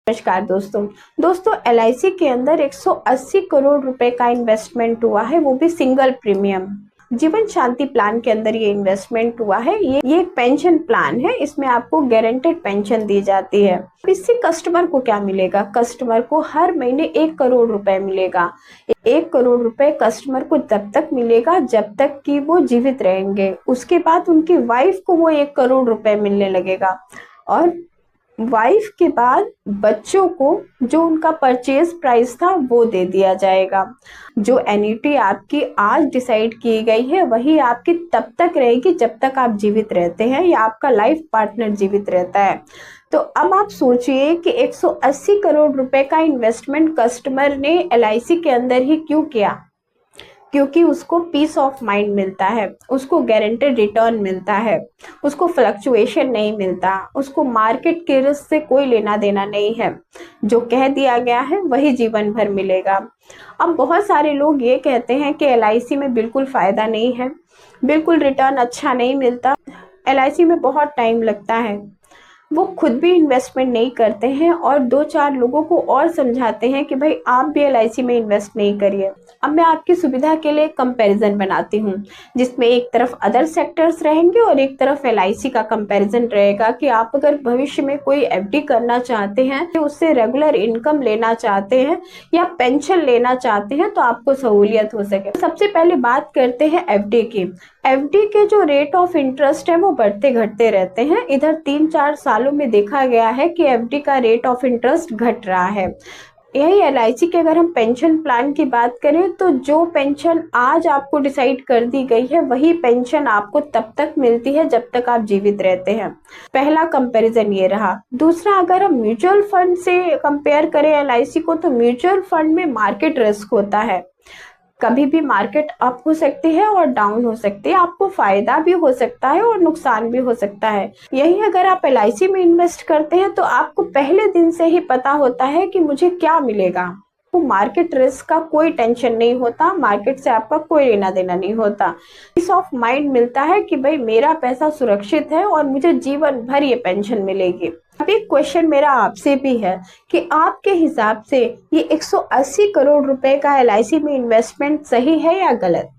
नमस्कार दोस्तों एलआईसी के अंदर 180 करोड़ रुपए का इन्वेस्टमेंट हुआ है, वो भी सिंगल प्रीमियम। जीवन शांति प्लान के अंदर ये इन्वेस्टमेंट हुआ है। ये एक पेंशन प्लान है, इसमें आपको गारंटेड पेंशन दी जाती है। इससे कस्टमर को क्या मिलेगा? कस्टमर को हर महीने 1 करोड़ रुपए मिलेगा। 1 करोड़ रुपए कस्टमर को तब तक मिलेगा जब तक कि वो जीवित रहेंगे। उसके बाद उनकी वाइफ को वो 1 करोड़ रुपए मिलने लगेगा, और वाइफ के बाद बच्चों को जो उनका परचेज प्राइस था वो दे दिया जाएगा। जो एन्युटी आपकी आज डिसाइड की गई है वही आपकी तब तक रहेगी जब तक आप जीवित रहते हैं या आपका लाइफ पार्टनर जीवित रहता है। तो अब आप सोचिए कि 180 करोड़ रुपए का इन्वेस्टमेंट कस्टमर ने एलआईसी के अंदर ही क्यों किया? क्योंकि उसको पीस ऑफ माइंड मिलता है, उसको गारंटेड रिटर्न मिलता है, उसको फ्लक्चुएशन नहीं मिलता, उसको मार्केट के रिस्क से कोई लेना देना नहीं है। जो कह दिया गया है वही जीवन भर मिलेगा। अब बहुत सारे लोग ये कहते हैं कि एलआईसी में बिल्कुल फायदा नहीं है, बिल्कुल रिटर्न अच्छा नहीं मिलता, एलआईसी में बहुत टाइम लगता है। वो खुद भी इन्वेस्टमेंट नहीं करते हैं और 2-4 लोगों को और समझाते हैं कि भाई आप भी एलआईसी में इन्वेस्ट नहीं करिए। अब मैं आपकी सुविधा के लिए कंपैरिजन बनाती हूँ, जिसमें एक तरफ अदर सेक्टर्स रहेंगे और एक तरफ एलआईसी का कंपैरिजन रहेगा कि आप अगर भविष्य में कोई एफडी करना चाहते हैं, उससे रेगुलर इनकम लेना चाहते हैं या पेंशन लेना चाहते हैं तो आपको सहूलियत हो सके। सबसे पहले बात करते हैं एफडी की। एफडी के जो रेट ऑफ इंटरेस्ट है वो बढ़ते घटते रहते हैं। इधर 3-4 सालों में देखा गया है कि एफडी का रेट ऑफ इंटरेस्ट घट रहा है। यही एलआईसी के अगर हम पेंशन प्लान की बात करें तो जो पेंशन आज आपको डिसाइड कर दी गई है वही पेंशन आपको तब तक मिलती है जब तक आप जीवित रहते हैं। पहला कंपैरिजन ये रहा। दूसरा, अगर हम म्यूचुअल फंड से कंपेयर करें एलआईसी को, तो म्यूचुअल फंड में मार्केट रिस्क होता है। कभी भी मार्केट अप हो सकती है और डाउन हो सकती है, आपको फायदा भी हो सकता है और नुकसान भी हो सकता है। यही अगर आप एलआईसी में इन्वेस्ट करते हैं तो आपको पहले दिन से ही पता होता है कि मुझे क्या मिलेगा। तो मार्केट रिस्क का कोई टेंशन नहीं होता, मार्केट से आपका कोई लेना देना नहीं होता। पीस ऑफ माइंड मिलता है कि भाई मेरा पैसा सुरक्षित है और मुझे जीवन भर ये पेंशन मिलेगी। अब एक क्वेश्चन मेरा आपसे भी है कि आपके हिसाब से ये 180 करोड़ रुपए का एलआईसी में इन्वेस्टमेंट सही है या गलत?